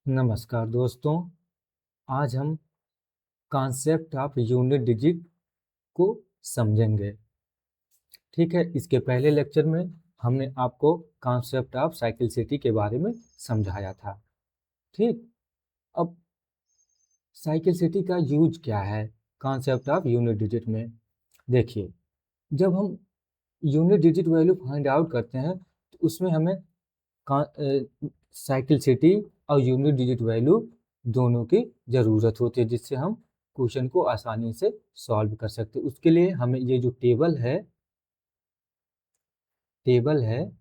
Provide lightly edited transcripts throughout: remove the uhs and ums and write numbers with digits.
नमस्कार दोस्तों। आज हम कॉन्सेप्ट ऑफ यूनिट डिजिट को समझेंगे। ठीक है, इसके पहले लेक्चर में हमने आपको कॉन्सेप्ट ऑफ साइक्लिसिटी के बारे में समझाया था। ठीक, अब साइक्लिसिटी का यूज क्या है कॉन्सेप्ट ऑफ यूनिट डिजिट में? देखिए, जब हम unit digit value find out करते हैं तो उसमें हमें साइक्लिसिटी और यूनिट डिजिट वैल्यू दोनों की ज़रूरत होती है, जिससे हम क्वेश्चन को आसानी से सॉल्व कर सकते हैं। उसके लिए हमें ये जो टेबल है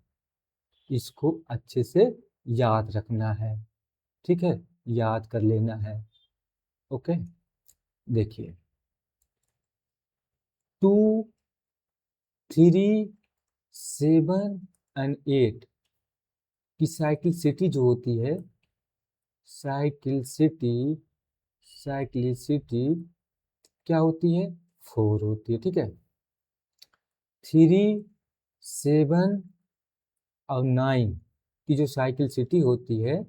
इसको अच्छे से याद रखना है। ठीक है, याद कर लेना है। ओके, देखिए 2, 3, 7 एंड 8 की साइक्लिसिटी जो होती है, साइक्लिसिटी साइक्लिसिटी क्या होती है? 4 होती है। ठीक है, 3, 7 और 9 की जो साइक्लिसिटी होती है,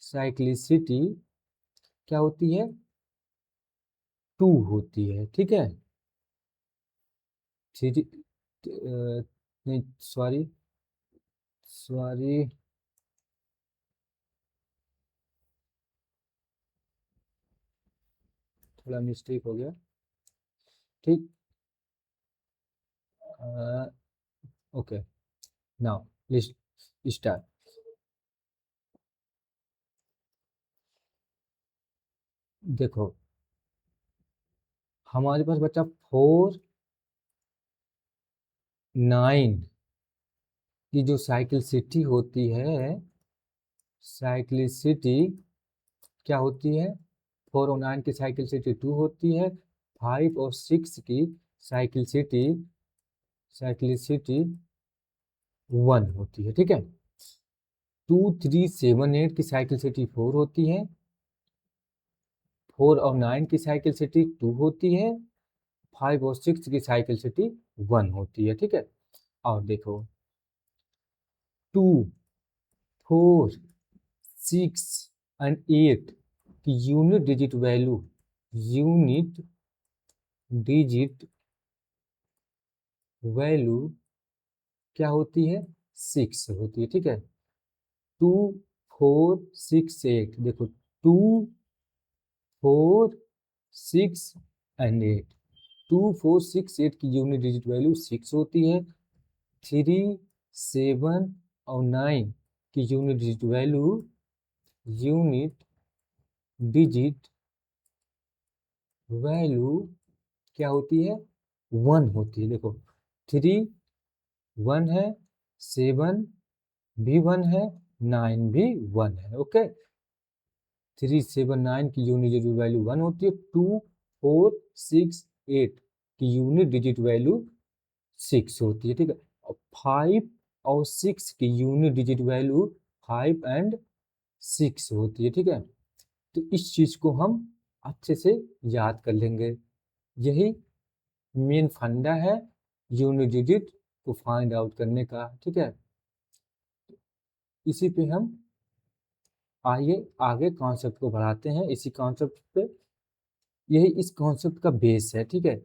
साइक्लिसिटी क्या होती है? 2 होती है। ठीक है, 3 नहीं, सॉरी सॉरी थोड़ा मिस्टेक हो गया। ठीक, ओके, नाउ लिस्ट स्टार्ट। देखो, हमारे पास बचा 4, 9 की जो साइक्लिसिटी होती है, साइक्लिसिटी क्या होती है? 4 और 9 की साइक्लिसिटी 2 होती है। 5 और 6 की साइक्लिसिटी साइक्लिसिटी 1 होती है। ठीक है, 2, 3, 7, 8 की साइक्लिसिटी 4 होती है। 4 और 9 की साइक्लिसिटी 2 होती है। 5 और 6 की साइक्लिसिटी 1 होती है। ठीक है, और देखो 2, 4, 6 एंड 8 की यूनिट डिजिट वैल्यू क्या होती है? 6 होती है। ठीक है, 2, 4, 6, 8। देखो 2, 4, 6 एंड 8। 2, 4, 6, 8 की यूनिट डिजिट वैल्यू 6 होती है। 3, 7 और 9 की यूनिट डिजिट वैल्यू क्या होती है? 1 होती है। देखो 3 1 है, 7 भी 1 है, 9 भी 1 है। ओके, 3, 7, 9 की यूनिट डिजिट वैल्यू 1 होती है। 2, 4, 6, 8 की यूनिट डिजिट वैल्यू 6 होती है। ठीक है, और 5 और 6 की यूनिट डिजिट वैल्यू 5 एंड 6 होती है। ठीक है, तो इस चीज को हम अच्छे से याद कर लेंगे। यही मेन फंडा है यूनिट डिजिट को फाइंड आउट करने का। ठीक है, इसी पे हम आइए आगे कॉन्सेप्ट को बढ़ाते हैं। इसी कॉन्सेप्ट पे, यही इस कॉन्सेप्ट का बेस है। ठीक है,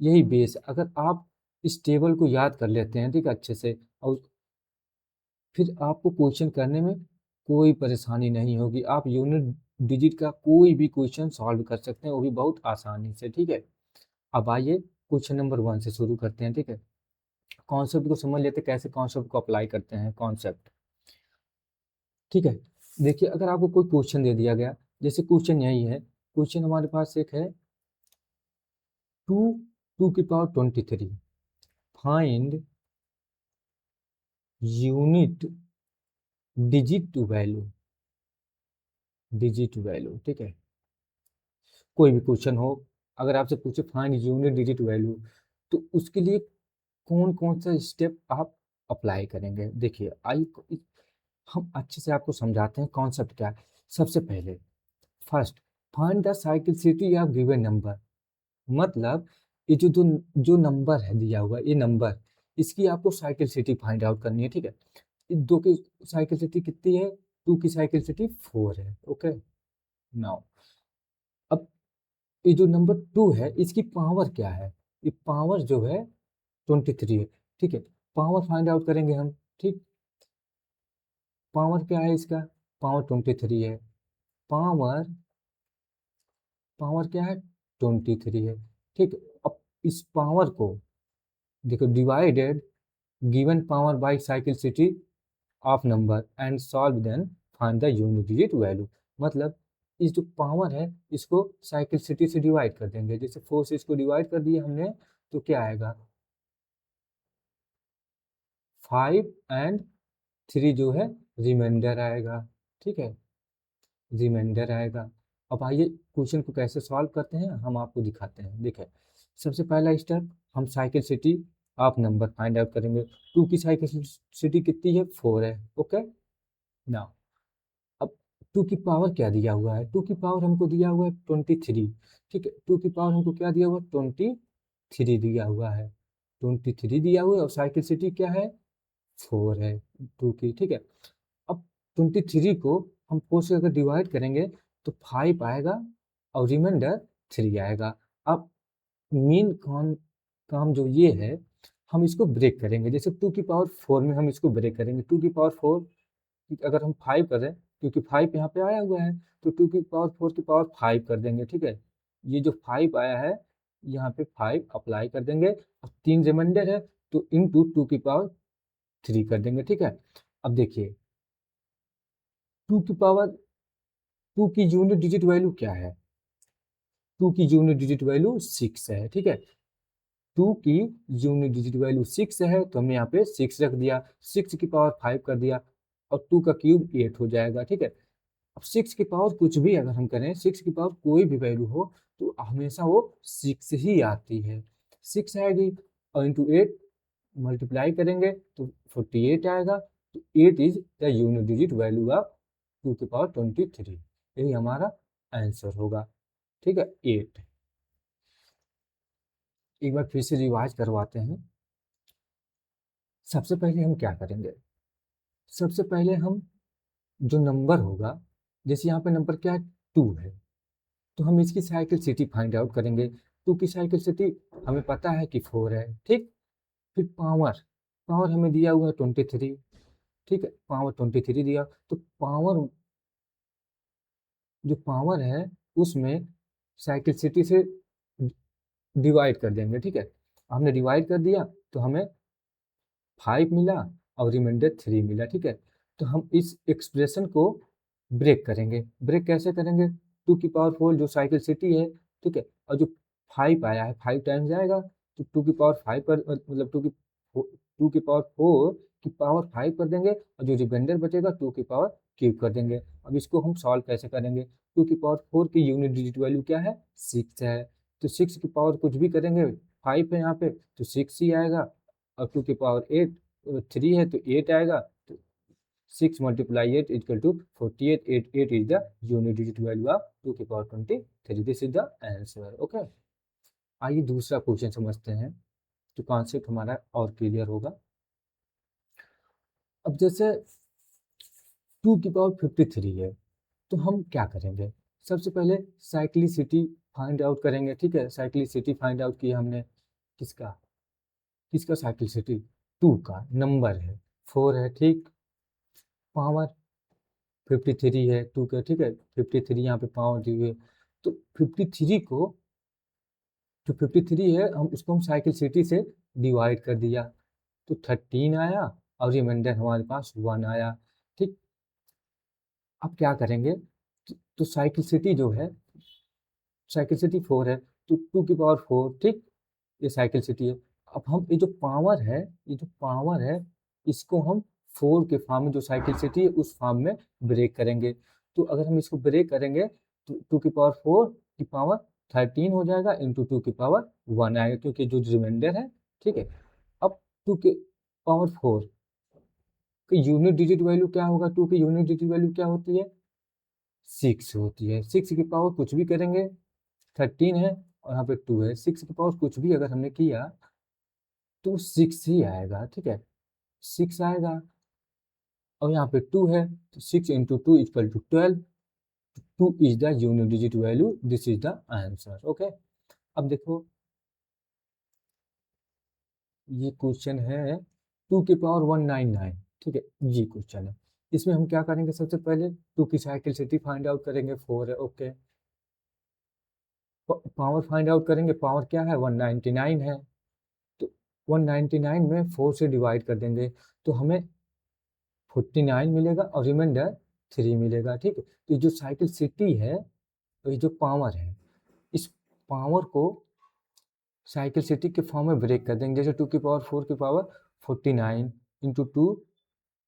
यही बेस, अगर आप इस टेबल को याद कर लेते हैं, ठीक है, अच्छे से, और फिर आपको क्वेश्चन करने में कोई परेशानी नहीं होगी। आप यूनिट डिजिट का कोई भी क्वेश्चन सॉल्व कर सकते हैं, वो भी बहुत आसानी से। ठीक है, अब आइए क्वेश्चन नंबर 1 से शुरू करते हैं। ठीक है, कॉन्सेप्ट को समझ लेते हैं, कैसे कॉन्सेप्ट को अप्लाई करते हैं कॉन्सेप्ट। ठीक है, देखिए, अगर आपको कोई क्वेश्चन दे दिया गया, जैसे क्वेश्चन यही है, क्वेश्चन हमारे पास एक है 2 2 की power 23, find unit digit value. ठीक है, कोई भी क्वेश्चन हो, अगर आपसे पूछे फाइंड यूनिट डिजिट वैल्यू, तो उसके लिए कौन कौन सा स्टेप आप अप्लाई करेंगे? देखिए, आइए हम अच्छे से आपको समझाते हैं कॉन्सेप्ट क्या है। सबसे पहले first, find the cyclicity of given number. मतलब ये जो नंबर है दिया हुआ, ये नंबर, इसकी आपको साइक्लिसिटी फाइंड आउट करनी है। ठीक है, इन दो की साइक्लिसिटी कितनी है? टू की साइक्लिसिटी 4 है। ओके, नाउ अब ये जो नंबर 2 है इसकी पावर क्या है? ये पावर जो है 23 है। ठीक है, पावर फाइंड आउट करेंगे हम। ठीक, पावर क्या है इसका? पावर 23 है। पावर पावर क्या है? 23 है। ठीक, अब इस पावर को देखो, divided given power by cyclicity of number and solve then find the unit digit value. मतलब इस जो पावर है इसको साइक्लिसिटी से डिवाइड कर देंगे। जैसे 4 से इसको डिवाइड कर दिया हमने तो क्या आएगा? 5 एंड 3 जो है रिमाइंडर आएगा। ठीक है, रिमाइंडर आएगा। अब आइए क्वेश्चन को कैसे सॉल्व करते हैं हम आपको दिखाते हैं। देखिए, सबसे पहला स्टेप, हम cyclicity of number find out करेंगे। 2 की साइक्लिसिटी कितनी है? 4 है। ओके, नाउ अब 2 की पावर क्या दिया हुआ है? 2 की पावर हमको दिया हुआ है 23। ठीक है, 2 की पावर हमको क्या दिया हुआ है? 23 दिया हुआ है। 23 दिया हुआ है और साइक्लिसिटी क्या है? 4 है 2 की। ठीक है, अब 23 को हम 4 से अगर डिवाइड करेंगे तो 5 आएगा और रिमाइंडर 3 आएगा। अब मेन काम जो ये है, हम इसको ब्रेक करेंगे। जैसे 2 की पावर 4 में हम इसको ब्रेक करेंगे। 2 की पावर 4 अगर हम 5 कर दें, क्योंकि 5 यहाँ पे आया हुआ है तो 2 की पावर 4 की पावर 5 कर देंगे। ठीक है, ये जो 5 आया है यहाँ पे 5 अप्लाई कर देंगे और 3 रिमाइंडर है तो इंटू 2 की पावर 3 कर देंगे। ठीक है, अब देखिए 2 की पावर 2 की यूनिट डिजिट वैल्यू क्या है? 2 की यूनिट डिजिट वैल्यू 6 है। ठीक है, 2 की यूनिट डिजिट वैल्यू 6 है तो हमने यहाँ पे 6 रख दिया, 6 की पावर 5 कर दिया और 2 का क्यूब 8 हो जाएगा। ठीक है, अब 6 की पावर कुछ भी अगर हम करें, 6 की पावर कोई भी वैल्यू हो तो हमेशा वो 6 ही आती है। 6 आएगी और इंटू 8 मल्टीप्लाई करेंगे तो 48 आएगा। तो 8 is the unit digit value of 2 की पावर 23। यही हमारा आंसर होगा। ठीक है, 8। एक बार फिर से रिवाइज करवाते हैं। सबसे पहले हम क्या करेंगे? सबसे पहले हम जो नंबर होगा, जैसे यहाँ पे नंबर क्या है? 2 है, तो हम इसकी साइकिल सिटी फाइंड आउट करेंगे। 2 की साइकिल सिटी हमें पता है कि 4 है। ठीक, फिर पावर, पावर हमें दिया हुआ है 23। ठीक है, पावर 23 दिया तो पावर, जो पावर है उसमें साइकिल सिटी से डिवाइड कर देंगे। ठीक है, हमने डिवाइड कर दिया तो हमें 5 मिला और रिमाइंडर 3 मिला। ठीक है, तो हम इस एक्सप्रेशन को ब्रेक करेंगे। ब्रेक कैसे करेंगे? 2 की पावर 4 जो साइकिल सिटी है, ठीक है, और जो 5 आया है 5 टाइम्स जाएगा तो 2 की पावर 5 पर मतलब 2 की पावर 4 की पावर 5 कर देंगे और जो रिमाइंडर बचेगा 2 की पावर क्यूब कर देंगे। अब इसको हम सॉल्व कैसे करेंगे? 2 की पावर 4 की यूनिट डिजिट वैल्यू क्या है? 6 है, तो 6 की पावर कुछ भी करेंगे, 5 है यहाँ पे तो 6 ही आएगा और 2 की पावर 8 3 है तो 8 आएगा। तो 6 multiply 8 equal to 48। 8 is the unit digit value of 2 की power 23। This is the answer. Okay, आइए दूसरा क्वेश्चन समझते हैं तो कॉन्सेप्ट हमारा और क्लियर होगा। अब जैसे 2 की पावर 53 है तो हम क्या करेंगे? सबसे पहले साइक्लिसिटी फाइंड आउट करेंगे। ठीक है, साइक्लिसिटी फाइंड आउट किया हमने। किसका? किसका साइक्लिसिटी? 2 का। नंबर है 4 है। ठीक, पावर 53 है 2 का। ठीक है, 53 यहाँ पे पावर दी हुई है तो 53 को, जो 53 है हम उसको हम साइकिल सिटी से डिवाइड कर दिया तो 13 आया और रिमाइंडर हमारे पास 1 आया। ठीक, अब क्या करेंगे? तो साइकिल सिटी जो है, साइकिल सिटी 4 है तो 2 की पावर 4। ठीक, ये साइकिल सिटी है। अब हम ये जो पावर है, ये जो पावर है इसको हम 4 के फॉर्म में, जो साइकिल सिटी है उस फॉर्म में ब्रेक करेंगे। तो अगर हम इसको ब्रेक करेंगे तो 2 की पावर 4 की पावर 13 हो जाएगा इंटू 2 की पावर 1 आएगा, क्योंकि जो रिमाइंडर है। ठीक है, अब 2 के पावर 4 की यूनिट डिजिट वैल्यू क्या होगा? 2 की यूनिट डिजिट वैल्यू क्या होती है? 6 होती है। 6 की पावर कुछ भी करेंगे, 13 है और यहाँ पे 2 है, 6 की पावर कुछ भी अगर हमने किया तो 6 ही आएगा। ठीक है, 6 आएगा और यहाँ पे 2 है तो 6 into 2 equal to 12। 2 is the unit digit value, this is the answer. Okay, अब देखो ये क्वेश्चन है 2 की पावर 199, ठीक है, ये क्वेश्चन है। इसमें हम क्या करेंगे, सबसे पहले 2 की साइकिल सिटी फाइंड आउट करेंगे, 4 है। ओके, पावर फाइंड आउट करेंगे, पावर क्या है 199 है, तो 199 में 4 से डिवाइड कर देंगे तो हमें 49 मिलेगा और रिमाइंडर 3 मिलेगा, ठीक है। तो जो साइकिल सिटी है, तो ये जो पावर है, इस पावर को साइकिल सिटी के फॉर्म में ब्रेक कर देंगे, जैसे 2 की पावर 4 की पावर 49 इंटू 2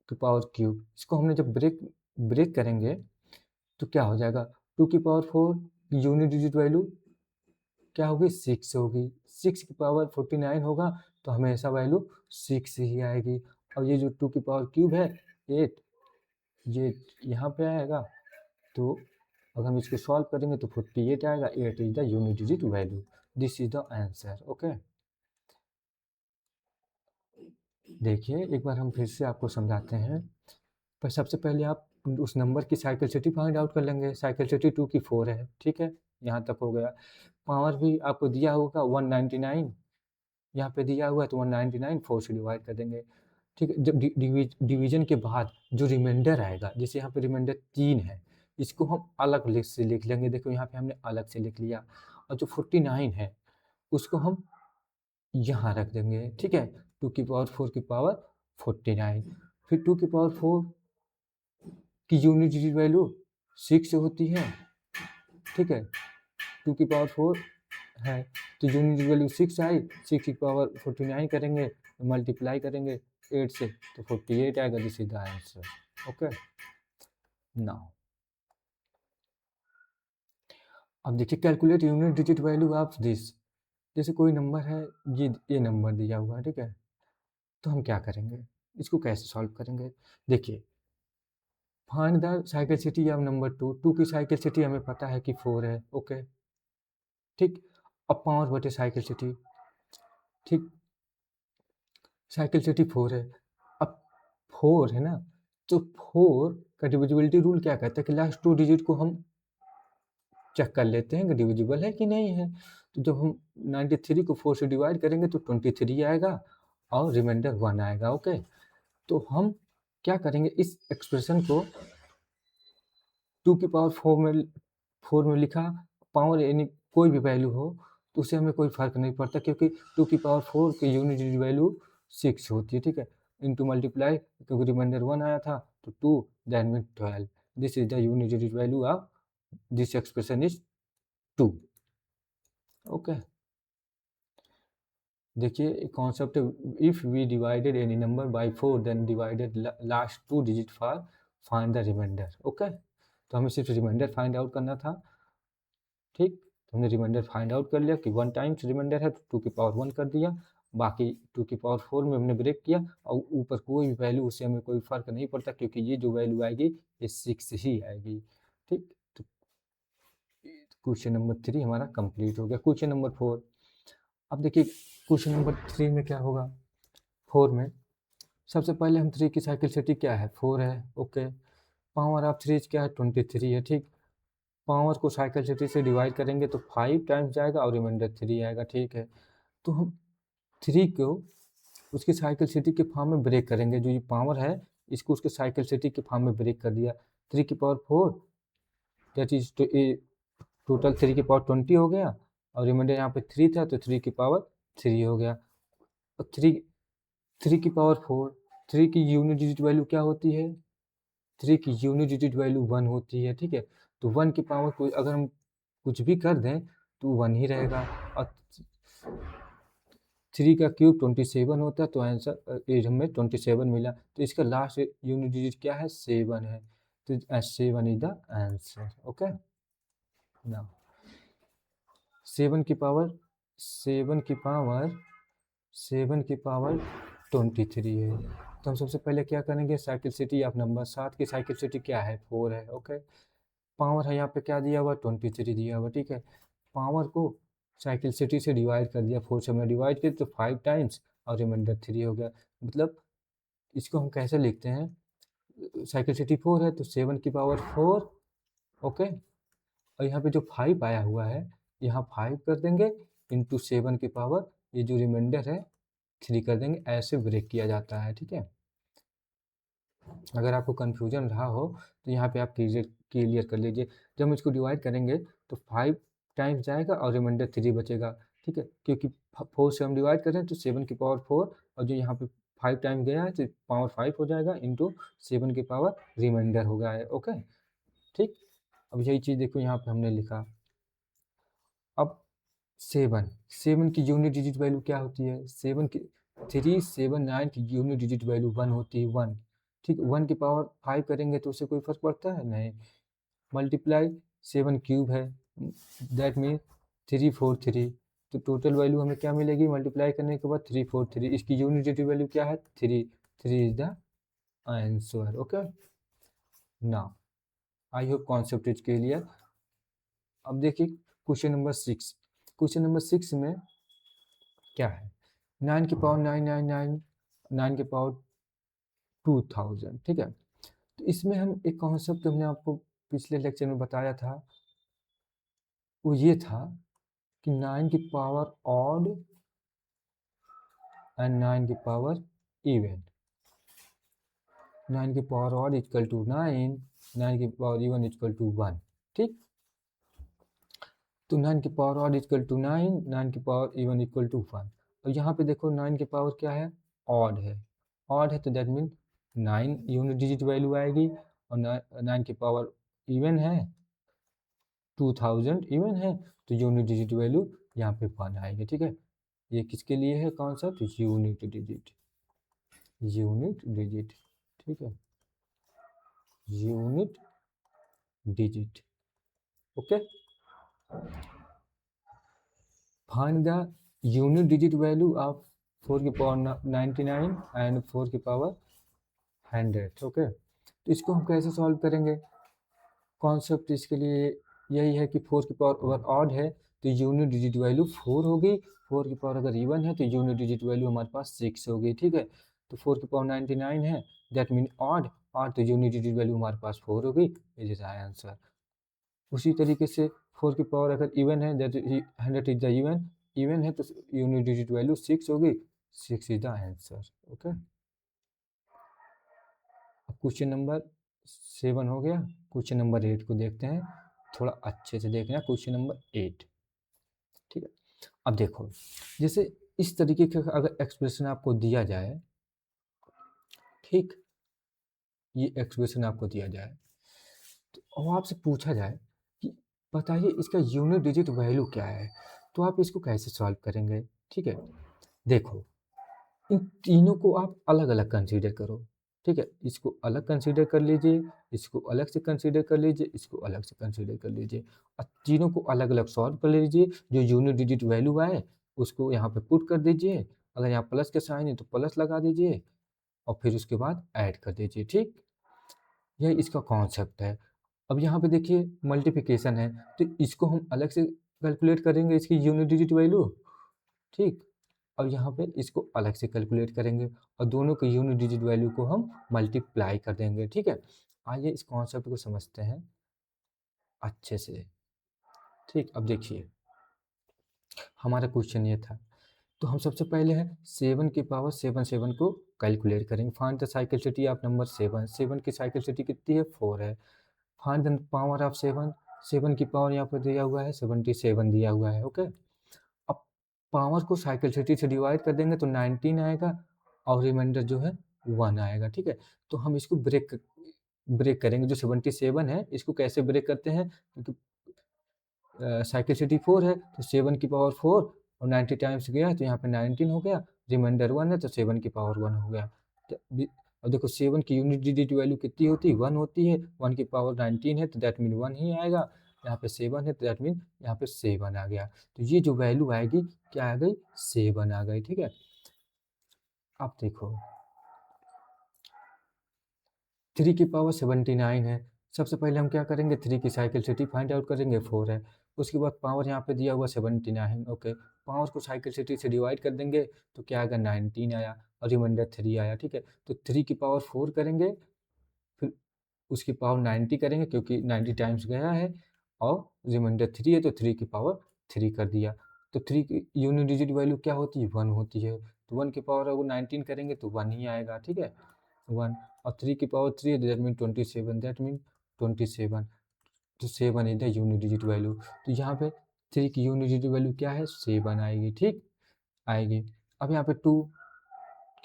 की पावर क्यूब। इसको हमने जब ब्रेक ब्रेक करेंगे तो क्या हो जाएगा, 2 की पावर 4 यूनिट डिजिट वैल्यू क्या होगी, 6 होगी। 6 की पावर 49 होगा तो हमेशा वैल्यू 6 ही आएगी। और ये जो 2 की पावर क्यूब है 8, ये यहाँ पे आएगा, तो अगर हम इसको सॉल्व करेंगे तो 48 आएगा। 8 is the unit digit value, this is the answer. Okay, देखिए एक बार हम फिर से आपको समझाते हैं। पर सबसे पहले आप उस नंबर की साइकिल सिटी फाइंड आउट कर लेंगे। साइकिल सिटी 2 की 4 है, ठीक है, यहाँ तक हो गया। पावर भी आपको दिया होगा 199, यहाँ पे दिया हुआ है तो 199 4 से डिवाइड कर देंगे, ठीक है। जब डिवीजन के बाद जो रिमाइंडर आएगा, जैसे यहाँ पे रिमाइंडर 3 है, इसको हम अलग लिस्ट से लिख लेंगे। देखो यहाँ पे हमने अलग से लिख लिया, और जो 49 है उसको हम यहाँ रख देंगे, ठीक है। 2 की पावर 4 की पावर 49, फिर 2 की पावर 4 की यूनिट डिजिट वैल्यू 6 होती है, ठीक है। 2 की पावर 4 है तो यूनिट वैल्यू 6 आई, 6 की पावर 49 करेंगे, मल्टीप्लाई करेंगे 8 से तो 48 आएगा, this is the answer. Okay, now अब देखिए calculate unit digit value of this. जैसे कोई नंबर है, ये नंबर दिया हुआ है, ठीक है, तो हम क्या करेंगे, इसको कैसे सॉल्व करेंगे। देखिए, find the cycle city of number 2। 2 की साइकिल सिटी हमें पता है कि 4 है। ओके, ठीक, अब पावर बटे साइकिल सिटी, ठीक, साइकिल सिटी 4 है। अब 4 है ना, तो 4 का डिविजिबिलिटी रूल क्या कहता है कि लास्ट 2 डिजिट को हम चेक कर लेते हैं कि डिविजिबल है कि नहीं है। तो जब हम 93 को 4 से डिवाइड करेंगे तो 23 आएगा और रिमाइंडर 1 आएगा। ओके, तो हम क्या करेंगे, इस एक्सप्रेशन को 2 की पावर 4 में लिखा, पावर यानी कोई भी वैल्यू हो तो उससे हमें कोई फ़र्क नहीं पड़ता, क्योंकि 2 की पावर 4 की यूनिट वैल्यू 6 होती है, ठीक है। इंटू मल्टीप्लाई, क्योंकि रिमाइंडर 1 आया था तो 2 that mean 12, this is the unit value of this expression is 2। Okay, देखिए concept, if we divided any number by 4 then divided last 2 digit for find the remainder. Okay, तो हमें सिर्फ reminder find out करना था, ठीक। तो हमने reminder find out कर लिया कि 1 टाइम्स रिमाइंडर है तो 2 की पावर 1 कर दिया, बाकी 2 की पावर 4 में हमने ब्रेक किया, और ऊपर कोई भी वैल्यू, उससे हमें कोई फ़र्क नहीं पड़ता, क्योंकि ये जो वैल्यू आएगी ये 6 ही आएगी, ठीक। तो क्वेश्चन नंबर 3 हमारा कंप्लीट हो गया। क्वेश्चन नंबर 4, अब देखिए क्वेश्चन नंबर 3 में क्या होगा। 4 में सबसे पहले हम 3 की साइकिल सिटी क्या है, 4 है। ओके, पावर ऑफ 3 क्या है, 23 है, ठीक। पावर को साइकिल सिटी से डिवाइड करेंगे तो 5 टाइम्स जाएगा और रिमाइंडर 3 आएगा, ठीक है। तो हम 3 को उसकी साइकिल सिटी के फॉर्म में ब्रेक करेंगे, जो ये पावर है इसको उसके साइकिल सिटी के फॉर्म में ब्रेक कर दिया। 3 की पावर 4 दैट इज टोटल 3 की पावर 20 हो गया, और रिमाइंडर यहाँ पे 3 था तो 3 की पावर 3 हो गया। और 3 की पावर 4, 3 की यूनिट डिजिट वैल्यू क्या होती है, 3 की यूनिट डिजिट वैल्यू 1 होती है, ठीक है। तो 1 की पावर को अगर हम कुछ भी कर दें तो 1 ही रहेगा, और 3 का क्यूब 27 होता है, तो आंसर ये हमें 27 मिला। तो इसका लास्ट यूनिट डिजिट क्या है, 7 है, तो 7 is the answer. Okay, now 7 की पावर 7 की पावर 7 की पावर 23 है, तो हम सबसे पहले क्या करेंगे, साइकिल सिटी ऑफ नंबर 7 की साइकिल सिटी क्या है, 4 है। ओके, पावर है यहाँ पे क्या दिया हुआ, 23 दिया हुआ, ठीक है। पावर को साइकिल सिटी से डिवाइड कर दिया, 4 से हमने डिवाइड किया तो 5 टाइम्स और रिमाइंडर 3 हो गया। मतलब इसको हम कैसे लिखते हैं, साइकिल 4 है तो 7 की पावर 4, ओके। और यहाँ पे जो 5 आया हुआ है, यहाँ 5 कर देंगे इंटू 7 की पावर, ये जो रिमाइंडर है 3 कर देंगे। ऐसे ब्रेक किया जाता है, ठीक है। अगर आपको कन्फ्यूजन रहा हो तो यहाँ पे आप क्लियर कर लीजिए। जब हम इसको डिवाइड करेंगे तो 5 टाइम्स जाएगा और रिमाइंडर 3 बचेगा, ठीक है। क्योंकि 4 से हम डिवाइड कर रहे हैं तो 7 की पावर 4 और जो यहाँ पे 5 टाइम गया है तो पावर 5 हो जाएगा इंटू 7 की पावर रिमाइंडर हो गया है, ओके, ठीक। अब यही चीज़ देखो यहाँ पे हमने लिखा। अब 7 की यूनिट डिजिट वैल्यू क्या होती है? 7 की 3 7 9 की यूनिट डिजिट वैल्यू 1 होती है, 1, ठीक। 1 की पावर 5 करेंगे तो उससे कोई फर्क पड़ता है? नहीं। मल्टीप्लाई 7 क्यूब है, दैट मीन 343। तो टोटल वैल्यू हमें क्या मिलेगी मल्टीप्लाई करने के बाद? 343। इसकी यूनिट डिजिट वैल्यू क्या है? 3। 3 is the answer, okay. Now I hope concept is clear. अब देखिए क्वेश्चन नंबर 6। क्वेश्चन नंबर 6 में क्या है? 9 की पावर 999, 9 की पावर 2000, ठीक है। तो इसमें हम एक कॉन्सेप्ट हमने आपको पिछले लेक्चर में बताया था, वो ये था कि 9 की पावर ऑड एंड 9 की पावर इवन। 9 की पावर ऑड इक्वल टू 9, 9 की पावर इवन इक्वल टू 1, ठीक। तो 9 की पावर ऑड इक्वल टू 9, 9 की पावर इवन इक्वल टू 1। और यहाँ पे देखो 9 की पावर क्या है? ऑड है। ऑड है तो that mean 9 unit digit value आएगी। और 9 की पावर इवन है, 2000 इवन है, तो यूनिट डिजिट वैल्यू यहाँ पे 1 आएगी, ठीक है। ये किसके लिए है concept? Unit digit, unit digit, ठीक है, unit digit, okay. Find the unit digit value of 4 की पावर 99 एंड 4 की पावर 100, ओके। तो इसको हम कैसे सॉल्व करेंगे? कॉन्सेप्ट इसके लिए यही है कि 4 की पावर अगर ऑड है तो यूनिट डिजिट वैल्यू 4 होगी। 4 की पावर अगर इवन है तो यूनिट डिजिट वैल्यू हमारे पास 6 होगी, ठीक है। तो 4 की पावर 99 है, दैट मीन ऑड, ऑड तो यूनिट डिजिट वैल्यू हमारे पास 4 होगी, इट इज आंसर। उसी तरीके से 4 की पावर अगर इवन है, that 100 is the even, even है तो यूनिट डिजिट वैल्यू 6 होगी, 6 इज द आंसर, ओके। अब क्वेश्चन नंबर 7 हो गया। क्वेश्चन नंबर 8 को देखते हैं, थोड़ा अच्छे से देखना। क्वेश्चन नंबर 8, ठीक है। अब देखो, जैसे इस तरीके का अगर एक्सप्रेशन आपको दिया जाए, ठीक, ये एक्सप्रेशन आपको दिया जाए तो और आपसे पूछा जाए कि बताइए इसका यूनिट डिजिट वैल्यू क्या है, तो आप इसको कैसे सॉल्व करेंगे? ठीक है, देखो इन तीनों को आप अलग अलग कंसीडर करो, ठीक है। इसको अलग कंसीडर कर लीजिए, इसको अलग से कंसीडर कर लीजिए, इसको अलग से कंसीडर कर लीजिए, और तीनों को अलग अलग सॉल्व कर लीजिए। जो यूनिट डिजिट वैल्यू आए उसको यहाँ पे पुट कर दीजिए, अगर यहाँ प्लस के साइन है तो प्लस लगा दीजिए, और फिर उसके बाद ऐड कर दीजिए, ठीक। यही इसका कॉन्सेप्ट है। अब यहाँ पे देखिए मल्टीप्लिकेशन है तो इसको हम अलग से कैलकुलेट करेंगे, इसकी यूनिट डिजिट वैल्यू, ठीक। और यहाँ पे इसको अलग से कैलकुलेट करेंगे और दोनों के यूनिट डिजिट वैल्यू को हम मल्टीप्लाई कर देंगे, ठीक है। आइए इस कॉन्सेप्ट को समझते हैं अच्छे से, ठीक। अब देखिए हमारा क्वेश्चन ये था, तो हम सबसे पहले है 7 की पावर 7 को कैलकुलेट करेंगे। Find the cycle city of number 7, 7 की साइकिल सिटी कितनी है? 4 है। फाइंड द पावर ऑफ 7, 7 की पावर यहाँ पर दिया हुआ है 77 दिया हुआ है, ओके। अब पावर को साइकिल सिटी से डिवाइड कर देंगे तो 19 आएगा और रिमाइंडर जो है 1 आएगा, ठीक है। तो हम इसको ब्रेक ब्रेक करेंगे, जो 77 है इसको कैसे ब्रेक करते हैं, क्योंकि साइकिल सिटी 4 है तो 7 की पावर 4 और 90 टाइम्स गया तो यहाँ पे 19 हो गया, रिमाइंडर 1 है तो 7 की पावर 1 हो गया। तो अब देखो 7 की यूनिट डिजिट वैल्यू कितनी होती है? 1 होती है, 1 की पावर 19 है तो दैट मीन 1 ही आएगा, यहाँ पे 7 है तो दैट मीन यहाँ पे 7 आ गया। तो ये जो वैल्यू आएगी क्या आ गई? 7 आ गई, ठीक है। अब देखो 3 की पावर 79 है, सबसे पहले हम क्या करेंगे? 3 की साइकिल सिटी फाइंड आउट करेंगे, 4 है। उसके बाद पावर यहाँ पे दिया हुआ 79, ओके। पावर को साइकिल सिटी से डिवाइड कर देंगे तो क्या आएगा? 19 आया और रिमाइंडर 3 आया, ठीक है। तो 3 की पावर 4 करेंगे उसकी पावर 90 करेंगे क्योंकि 90 टाइम्स गया है, और रिमाइंडर 3 है तो 3 की पावर 3 कर दिया। तो 3 की यूनिट डिजिट वैल्यू क्या होती है? 1 होती है। तो 1 की पावर अगर 19 करेंगे तो 1 ही आएगा, ठीक है, 1। और 3 की पावर 3 है, दैट मीन 27, दैट मीन 27। तो 7 is the unit digit value. तो यहाँ पे 3 की यूनिट डिजिट वैल्यू क्या है? 7 आएगी, ठीक आएगी। अब यहाँ पे 2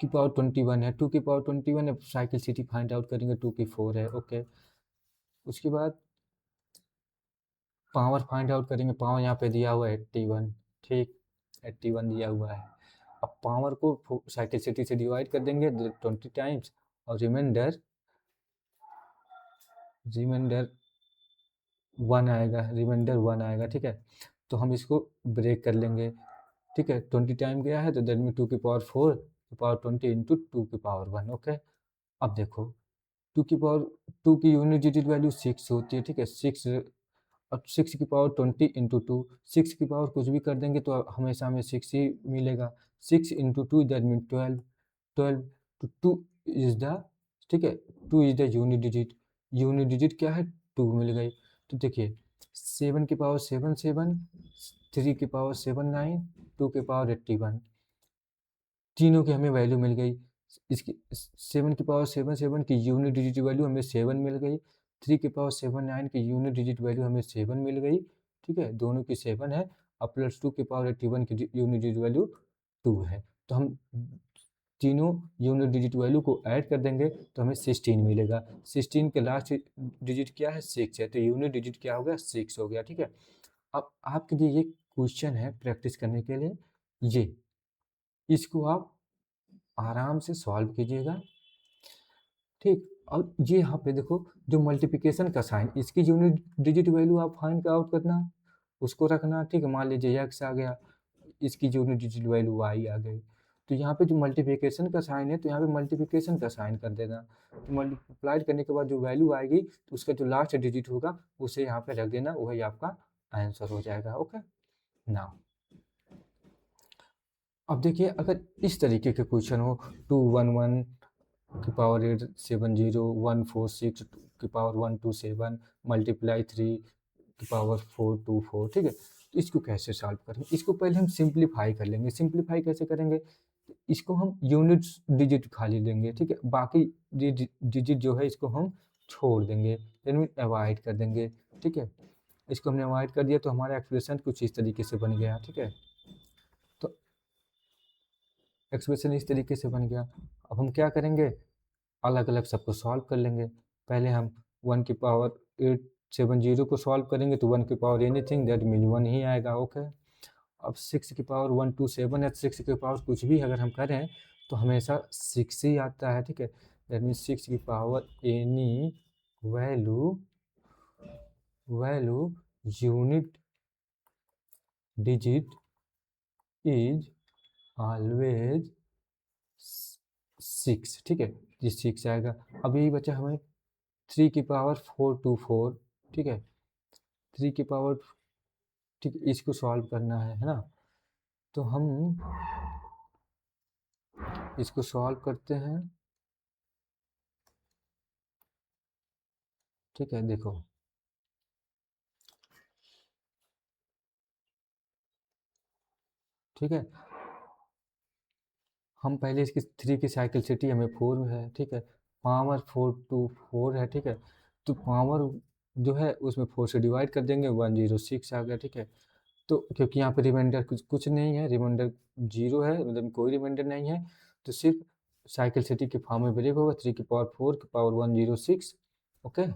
की पावर 21 है, 2 की पावर 21 है, साइकिल सिटी फाइंड आउट करेंगे, 2 की 4 है, ओके। उसके बाद पावर फाइंड आउट करेंगे, पावर यहाँ पे दिया हुआ है 81, ठीक, 81 दिया हुआ है। अब पावर को साइकिल सिटी से डिवाइड कर देंगे 20 टाइम्स, और रिमाइंडर 1 आएगा, रिमाइंडर 1 आएगा, ठीक है। तो हम इसको ब्रेक कर लेंगे, ठीक है, 20 टाइम गया है तो दैट मीन 2 की पावर 4 की पावर 20 इंटू 2 की पावर 1, ओके। अब देखो 2 की पावर 2 की यूनिट डिजिट वैल्यू 6 होती है, ठीक है, 6। अब 6 की पावर 20 इंटू 2, 6 की पावर कुछ भी कर देंगे तो हमेशा हमें 6 ही मिलेगा। 6 इंटू 2 दैट मीन 12, 12 तो 2 इज द, ठीक है, 2 is the unit digit. Unit digit क्या है? 2 मिल गई। तो देखिए 7 की पावर 7 7, 3 की पावर 7 9, 2 की पावर 81, तीनों की हमें वैल्यू मिल गई। इसकी 7 की पावर 7 7 की यूनिट डिजिट वैल्यू हमें 7 मिल गई। 3 की पावर 7 9 की यूनिट डिजिट वैल्यू हमें 7 मिल गई, ठीक है, दोनों की 7 है। और प्लस 2 की पावर 81 की यूनिट डिजिट वैल्यू 2 है। तो हम तीनों यूनिट डिजिट वैल्यू को ऐड कर देंगे तो हमें 16 मिलेगा। 16 के लास्ट डिजिट क्या है? 6 है, तो यूनिट डिजिट क्या हो गया? 6 हो गया, ठीक है। अब आपके लिए ये क्वेश्चन है प्रैक्टिस करने के लिए, ये इसको आप आराम से सॉल्व कीजिएगा, ठीक। और ये यहाँ पे देखो जो मल्टीप्लिकेशन का साइन, इसकी यूनिट डिजिट वैल्यू आप फाइंड आउट करना, उसको रखना, ठीक है। मान लीजिए x आ गया, इसकी यूनिट डिजिट वैल्यू y आ गई। तो यहाँ पे जो मल्टीप्लिकेशन का साइन है तो यहाँ पे मल्टीप्लिकेशन का साइन कर देना। तो मल्टीप्लाइड करने के बाद जो वैल्यू आएगी तो उसका जो लास्ट डिजिट होगा उसे यहाँ पे रख देना, वही आपका आंसर हो जाएगा, ओके ना। अब देखिए अगर इस तरीके के क्वेश्चन हो, 211 की पावर 870, 146 की पावर 127, मल्टीप्लाई 3 की पावर 424, ठीक है। तो इसको कैसे सॉल्व करें? इसको पहले हम सिंप्लीफाई कर लेंगे। सिंप्लीफाई कैसे करेंगे? इसको हम यूनिट्स डिजिट खाली लेंगे, ठीक है, बाकी डिजिट जो है इसको हम छोड़ देंगे, यानी अवॉइड कर देंगे, ठीक है। इसको हमने अवॉइड कर दिया तो हमारा एक्सप्रेशन कुछ इस तरीके से बन गया, ठीक है। तो एक्सप्रेशन इस तरीके से बन गया। अब हम क्या करेंगे? अलग अलग सबको सॉल्व कर लेंगे। पहले हम 1 की पावर 870 को सॉल्व करेंगे तो 1 की पावर एनीथिंग दैट मीन 1 ही आएगा, ओके। अब 6 की पावर 127 है, 6 की पावर कुछ भी अगर हम करें तो हमेशा 6 ही आता है, ठीक है। दैट मीन 6 की power any value, value unit digit is always 6, ठीक है, ये 6 आएगा। अब यही बचा हमें 3 की पावर 424, ठीक है, 3 की पावर, ठीक, इसको सॉल्व करना है ना। तो हम इसको सॉल्व करते हैं, ठीक है, देखो ठीक है। हम पहले इसकी 3 की साइकिल सिटी हमें 4 है, ठीक है, पावर 424 है, ठीक है। तो पावर जो है उसमें 4 से डिवाइड कर देंगे, 106 आ गया, ठीक है। तो क्योंकि यहाँ पे रिमाइंडर कुछ कुछ नहीं है, रिमाइंडर 0 है, मतलब कोई रिमाइंडर नहीं है, तो सिर्फ साइकिल सिटी के फॉर्म में ब्रेक होगा। 3 की पावर 4 की पावर 106, ओके,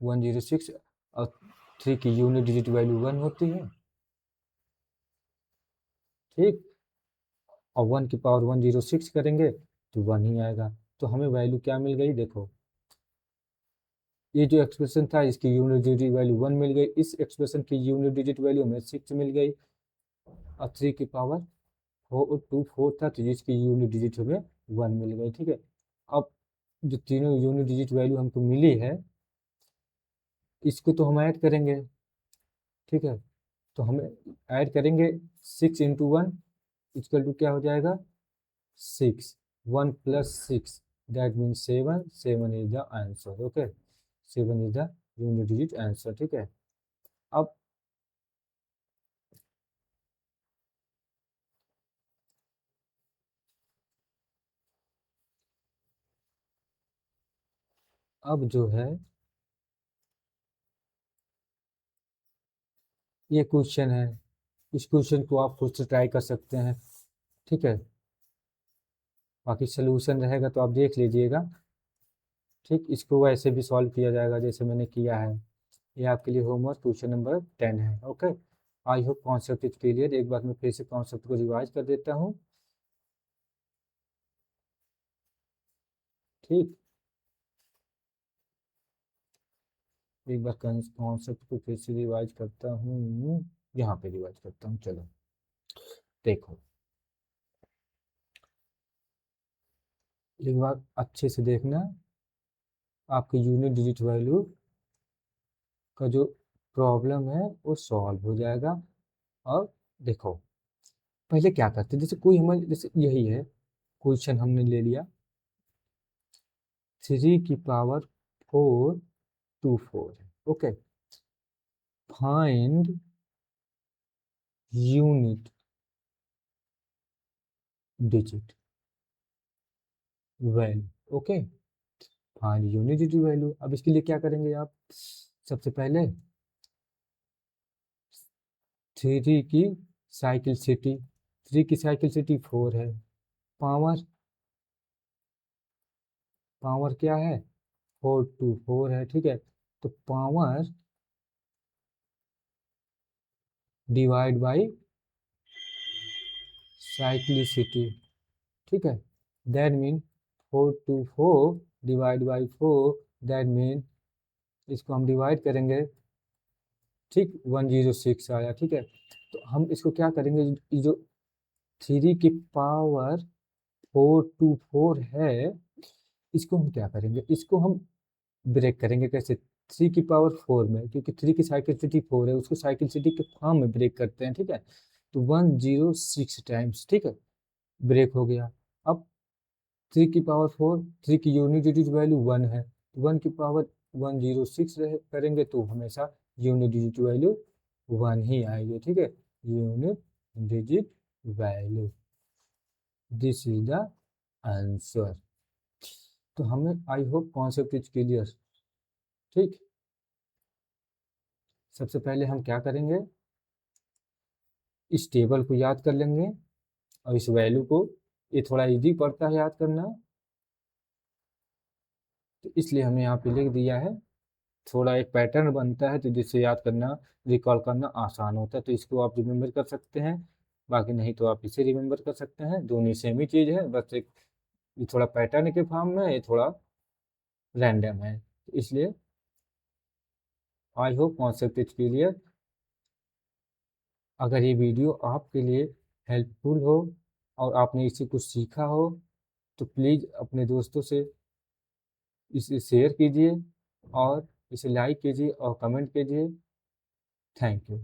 106। और 3 की यूनिट डिजिट वैल्यू 1 होती है, ठीक। और 1 की पावर 106 करेंगे तो 1 ही आएगा। तो हमें वैल्यू क्या मिल गई? देखो ये जो एक्सप्रेशन था इसकी यूनिट डिजिट वैल्यू 1 मिल गई, इस एक्सप्रेशन की यूनिट डिजिट वैल्यू हमें 6 मिल गई। और 3 की पावर 424 था तो जिसकी यूनिट डिजिट हमें 1 मिल गई, ठीक है। अब जो तीनों यूनिट डिजिट वैल्यू हमको मिली है इसको तो हम ऐड करेंगे, ठीक है। तो हम ऐड करेंगे 6 इंटू 1 इक्वल टू क्या हो जाएगा? 6, 1 plus 6, that means 7, 7 is the answer. Okay, 7 is the unit digit answer. ठीक है, अब जो है ये क्वेश्चन है, इस क्वेश्चन को आप खुद से ट्राई कर सकते हैं। ठीक है, बाकी सोल्यूशन रहेगा तो आप देख लीजिएगा। ठीक, इसको वैसे भी सॉल्व किया जाएगा जैसे मैंने किया है। ये आपके लिए होमवर्क क्वेश्चन नंबर 10 है। Okay, I hope concept is clear. एक बार मैं फिर से कॉन्सेप्ट को रिवाइज कर देता हूँ। ठीक, एक बार कॉन्सेप्ट को फिर से रिवाइज करता हूँ, यहाँ पे रिवाइज करता हूँ। चलो देखो, एक बार अच्छे से देखना, आपके यूनिट डिजिट वैल्यू का जो प्रॉब्लम है वो सॉल्व हो जाएगा। और देखो, पहले क्या करते हैं, जैसे कोई हमारे, जैसे यही है क्वेश्चन हमने ले लिया, 3 की पावर 4 2 4 है। Okay, find unit digit value. Okay, find unit digit value. अब इसके लिए क्या करेंगे आप, सबसे पहले 3 की साइकिल सिटी, 3 की साइकिल सिटी 4 है, पावर पावर क्या है, 4 2 4 है। ठीक है, तो पावर डिवाइड बाई साइक्लिसिटी। ठीक है, that mean 4 2 4 divide by 4, that mean इसको हम डिवाइड करेंगे। ठीक, 106 आया। ठीक है, तो हम इसको क्या करेंगे, ये जो 3 की पावर 4 2 4 है, इसको हम क्या करेंगे, इसको हम ब्रेक करेंगे। कैसे, 3 की पावर 4 में, क्योंकि 3 की साइकिल सिटी 4 है, उसको साइकिल सिटी के फॉर्म में ब्रेक करते हैं। ठीक है, तो 106 टाइम्स। ठीक है, ब्रेक हो गया। अब 3 की पावर 4, 3 की यूनिट डिजिट वैल्यू 1 है, 1 की पावर 106 करेंगे तो हमेशा यूनिट डिजिट वैल्यू 1 ही आएगी। ठीक है, unit digit value, this is the answer. तो हमें, I hope concept is clear. ठीक, सबसे पहले हम क्या करेंगे, इस टेबल को याद कर लेंगे और इस वैल्यू को, ये थोड़ा इजी पड़ता है याद करना, तो इसलिए हमने यहाँ पे लिख दिया है। थोड़ा एक पैटर्न बनता है तो जिससे याद करना, रिकॉल करना आसान होता है, तो इसको आप रिमेंबर कर सकते हैं। बाकी नहीं तो आप इसे रिमेंबर कर सकते हैं, दोनों सेम ही चीज़ है, बस एक ये थोड़ा पैटर्न के फॉर्म में, ये थोड़ा रैंडम है, तो इसलिए I hope concept is clear. अगर ये वीडियो आपके लिए हेल्पफुल हो और आपने इससे कुछ सीखा हो, तो प्लीज़ अपने दोस्तों से इसे शेयर कीजिए और इसे लाइक कीजिए और कमेंट कीजिए। Thank you.